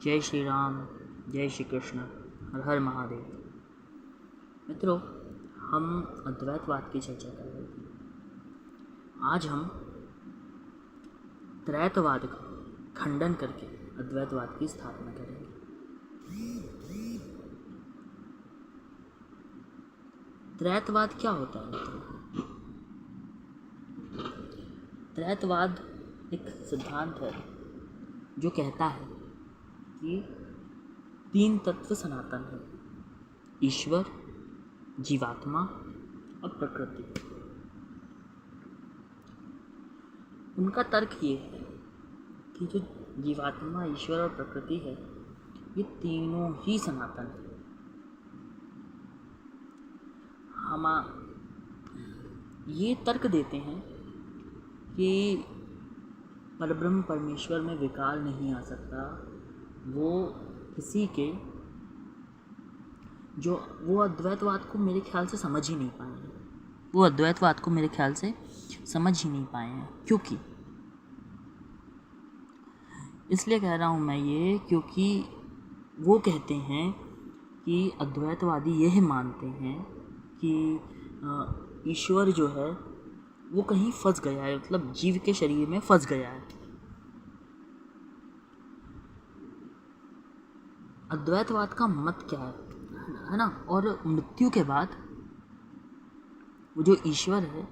जय श्री राम, जय श्री कृष्ण, हर हर महादेव। मित्रों, हम अद्वैतवाद की चर्चा कर रहे थे। आज हम त्रैतवाद का खंडन करके अद्वैतवाद की स्थापना करेंगे। त्रैतवाद क्या होता है मित्रों? त्रैतवाद एक सिद्धांत है जो कहता है कि तीन तत्व सनातन है: ईश्वर, जीवात्मा और प्रकृति। उनका तर्क ये है कि जो जीवात्मा, ईश्वर और प्रकृति है, ये तीनों ही सनातन है। हम ये तर्क देते हैं कि परब्रह्म परमेश्वर में विकार नहीं आ सकता। वो किसी के वो अद्वैतवाद को मेरे ख्याल से समझ ही नहीं पाए हैं। क्योंकि इसलिए कह रहा हूँ मैं ये, क्योंकि वो कहते हैं कि अद्वैतवादी यह मानते हैं कि ईश्वर जो है वो कहीं फंस गया है, मतलब जीव के शरीर में फंस गया है। अद्वैतवाद का मत क्या है ना? और मृत्यु के बाद वो जो ईश्वर है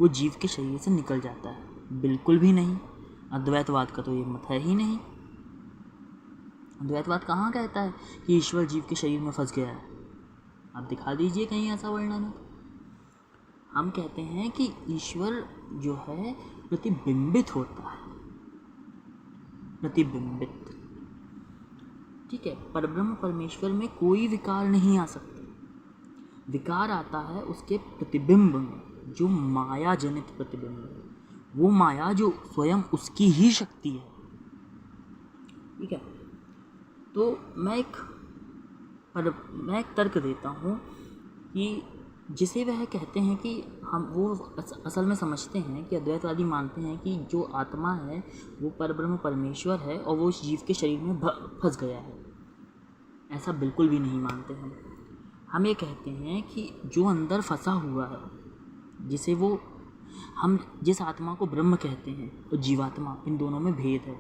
वो जीव के शरीर से निकल जाता है? बिल्कुल भी नहीं। अद्वैतवाद का तो ये मत है ही नहीं। अद्वैतवाद कहाँ कहता है कि ईश्वर जीव के शरीर में फंस गया है? आप दिखा दीजिए कहीं ऐसा वर्णन है। हम कहते हैं कि ईश्वर जो है प्रतिबिंबित होता है, प्रतिबिंबित। ठीक है, परब्रह्म परमेश्वर में कोई विकार नहीं आ सकता। विकार आता है उसके प्रतिबिंब में, जो माया जनित प्रतिबिंब है। वो माया जो स्वयं उसकी ही शक्ति है। ठीक है, तो मैं एक तर्क देता हूँ कि जिसे वह कहते हैं कि हम वो असल में समझते हैं कि अद्वैतवादी मानते हैं कि जो आत्मा है वो परब्रह्म परमेश्वर है और वो उस जीव के शरीर में फंस गया है। ऐसा बिल्कुल भी नहीं मानते हम ये कहते हैं कि जो अंदर फंसा हुआ है, जिसे वो हम जिस आत्मा को ब्रह्म कहते हैं और जीवात्मा, इन दोनों में भेद है।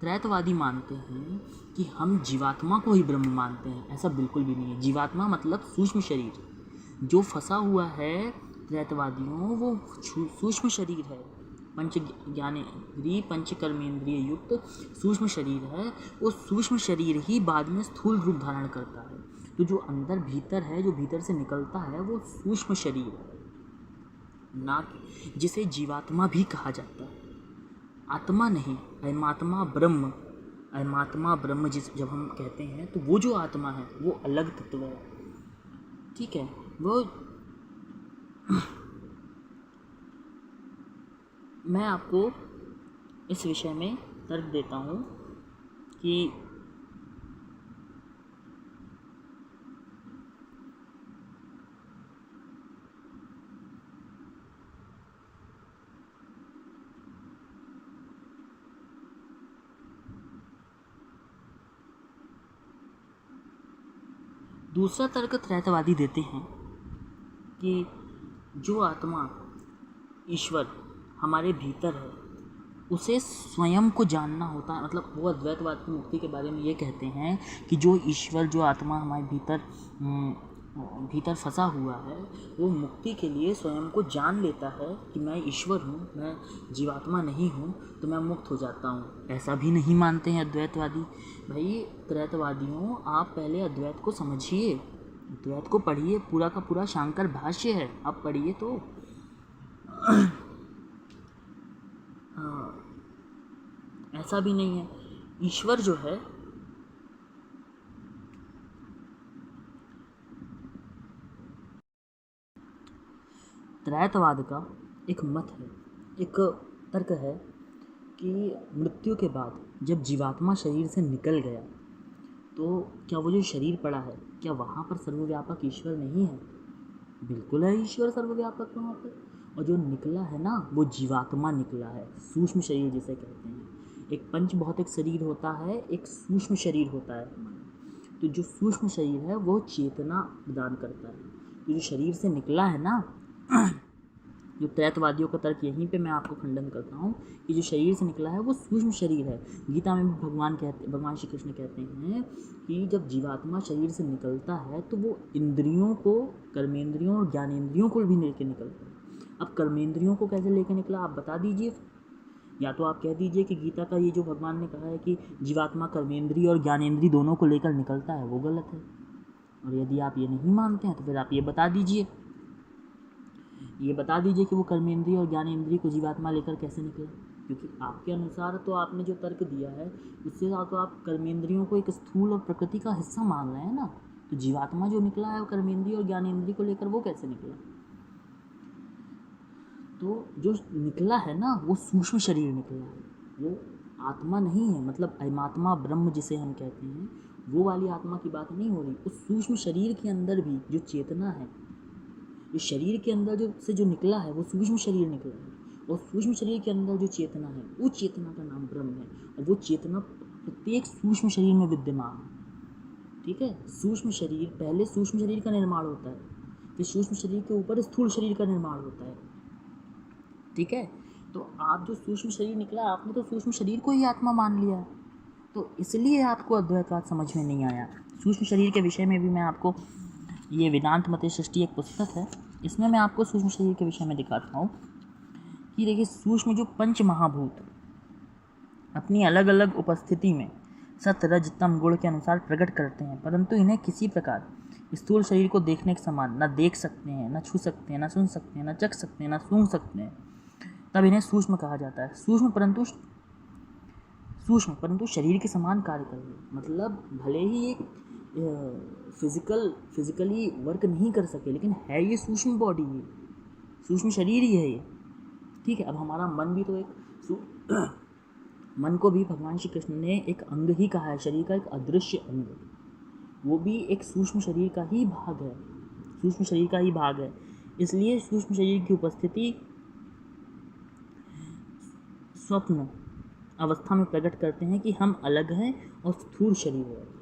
त्रैतवादी मानते हैं कि हम जीवात्मा को ही ब्रह्म मानते हैं। ऐसा बिल्कुल भी नहीं है। जीवात्मा मतलब सूक्ष्म शरीर जो फंसा हुआ है। त्रैतवादियों, वो सूक्ष्म शरीर है, पंच ज्ञानेंद्रिय पंच कर्मेंद्रिय युक्त सूक्ष्म शरीर है। वो सूक्ष्म शरीर ही बाद में स्थूल रूप धारण करता है। तो जो अंदर भीतर है, जो भीतर से निकलता है, वो सूक्ष्म शरीर है, ना जिसे जीवात्मा भी कहा जाता है। आत्मा नहीं, अयमात्मा ब्रह्म। अयमात्मा ब्रह्म जब हम कहते हैं तो वो जो आत्मा है वो अलग तत्व है। ठीक है, वो मैं आपको इस विषय में तर्क देता हूँ कि दूसरा तर्क त्रैतवादी देते हैं कि जो आत्मा, ईश्वर हमारे भीतर है, उसे स्वयं को जानना होता है। मतलब वो अद्वैतवाद की मुक्ति के बारे में ये कहते हैं कि जो ईश्वर, जो आत्मा हमारे भीतर फंसा हुआ है, वो मुक्ति के लिए स्वयं को जान लेता है कि मैं ईश्वर हूँ, मैं जीवात्मा नहीं हूँ, तो मैं मुक्त हो जाता हूँ। ऐसा भी नहीं मानते हैं अद्वैतवादी। भाई त्रैतवादियों, आप पहले अद्वैत को समझिए, अद्वैत को पढ़िए। पूरा का पूरा शांकर भाष्य है, आप पढ़िए तो ऐसा भी नहीं है। ईश्वर जो है त्रैतवाद का एक मत है, एक तर्क है कि मृत्यु के बाद जब जीवात्मा शरीर से निकल गया तो क्या वो जो शरीर पड़ा है, क्या वहाँ पर सर्वव्यापक ईश्वर नहीं है? बिल्कुल है, ईश्वर सर्वव्यापक वहाँ पर। और जो निकला है ना, वो जीवात्मा निकला है, सूक्ष्म शरीर जिसे कहते हैं। एक पंच भौतिक शरीर होता है, एक सूक्ष्म शरीर होता है। तो जो सूक्ष्म शरीर है वो चेतना प्रदान करता है। तो जो शरीर से निकला है ना, जो त्रैतवादियों का तर्क यहीं पे मैं आपको खंडन करता हूँ कि जो शरीर से निकला है वो सूक्ष्म शरीर है। गीता में भी भगवान श्री कृष्ण कहते हैं कि जब जीवात्मा शरीर से निकलता है तो वो इंद्रियों को, कर्मेंद्रियों और ज्ञानेंद्रियों को भी लेके निकलता है। अब कर्मेंद्रियों को कैसे लेके निकला आप बता दीजिए, या तो आप कह दीजिए कि गीता का ये जो भगवान ने कहा है कि जीवात्मा कर्मेंद्रिय और ज्ञानेंद्रिय दोनों को लेकर निकलता है वो गलत है। और यदि आप ये नहीं मानते हैं तो फिर आप ये बता दीजिए कि वो कर्मेंद्रिय और ज्ञानेंद्रिय को जीवात्मा लेकर कैसे निकला, क्योंकि आपके अनुसार तो आपने जो तर्क दिया है उससे तो आप कर्मेंद्रियों को एक स्थूल और प्रकृति का हिस्सा मान रहे हैं ना। तो जीवात्मा जो निकला है वो कर्मेंद्रिय और ज्ञानेंद्रिय को लेकर वो कैसे निकला। तो जो निकला है ना वो सूक्ष्म शरीर निकला है, वो आत्मा नहीं है। मतलब अयमात्मा ब्रह्म जिसे हम कहते हैं वो वाली आत्मा की बात नहीं हो रही। उस सूक्ष्म शरीर के अंदर भी जो चेतना है, इस शरीर के अंदर जो निकला है वो सूक्ष्म शरीर निकला है, और सूक्ष्म शरीर के अंदर जो चेतना है वो चेतना का नाम ब्रह्म है। और वो चेतना प्रत्येक सूक्ष्म शरीर में विद्यमान है। ठीक है, सूक्ष्म शरीर, पहले सूक्ष्म शरीर का निर्माण होता है, फिर सूक्ष्म शरीर के ऊपर स्थूल शरीर का निर्माण होता है। ठीक है, तो आप जो सूक्ष्म शरीर निकला आपने तो सूक्ष्म शरीर को ही आत्मा मान लिया, तो इसलिए आपको अद्वैतवाद समझ में नहीं आया। सूक्ष्म शरीर के विषय में भी मैं आपको, ये वेदांत मते सृष्टि एक पुस्तक है, इसमें मैं आपको सूक्ष्म शरीर के विषय में दिखाता हूँ कि देखिए सूक्ष्म जो पंच महाभूत अपनी अलग अलग उपस्थिति में सत रज तम गुण के अनुसार प्रकट करते हैं, परंतु इन्हें किसी प्रकार स्थूल शरीर को देखने के समान न देख सकते हैं, न छू सकते हैं, न सुन सकते हैं, न चख सकते हैं, न सूंघ सकते हैं, तब इन्हें सूक्ष्म कहा जाता है। सूक्ष्म परंतु शरीर के समान कार्य कर रहे, मतलब भले ही एक फिजिकली वर्क नहीं कर सके, लेकिन है ये सूक्ष्म बॉडी, ये सूक्ष्म शरीर ही है ये। ठीक है, अब हमारा मन भी तो एक मन को भी भगवान श्री कृष्ण ने एक अंग ही कहा है, शरीर का एक अदृश्य अंग, वो भी एक सूक्ष्म शरीर का ही भाग है, सूक्ष्म शरीर का ही भाग है। इसलिए सूक्ष्म शरीर की उपस्थिति स्वप्न अवस्था में प्रकट करते हैं कि हम अलग हैं और स्थूल शरीर है।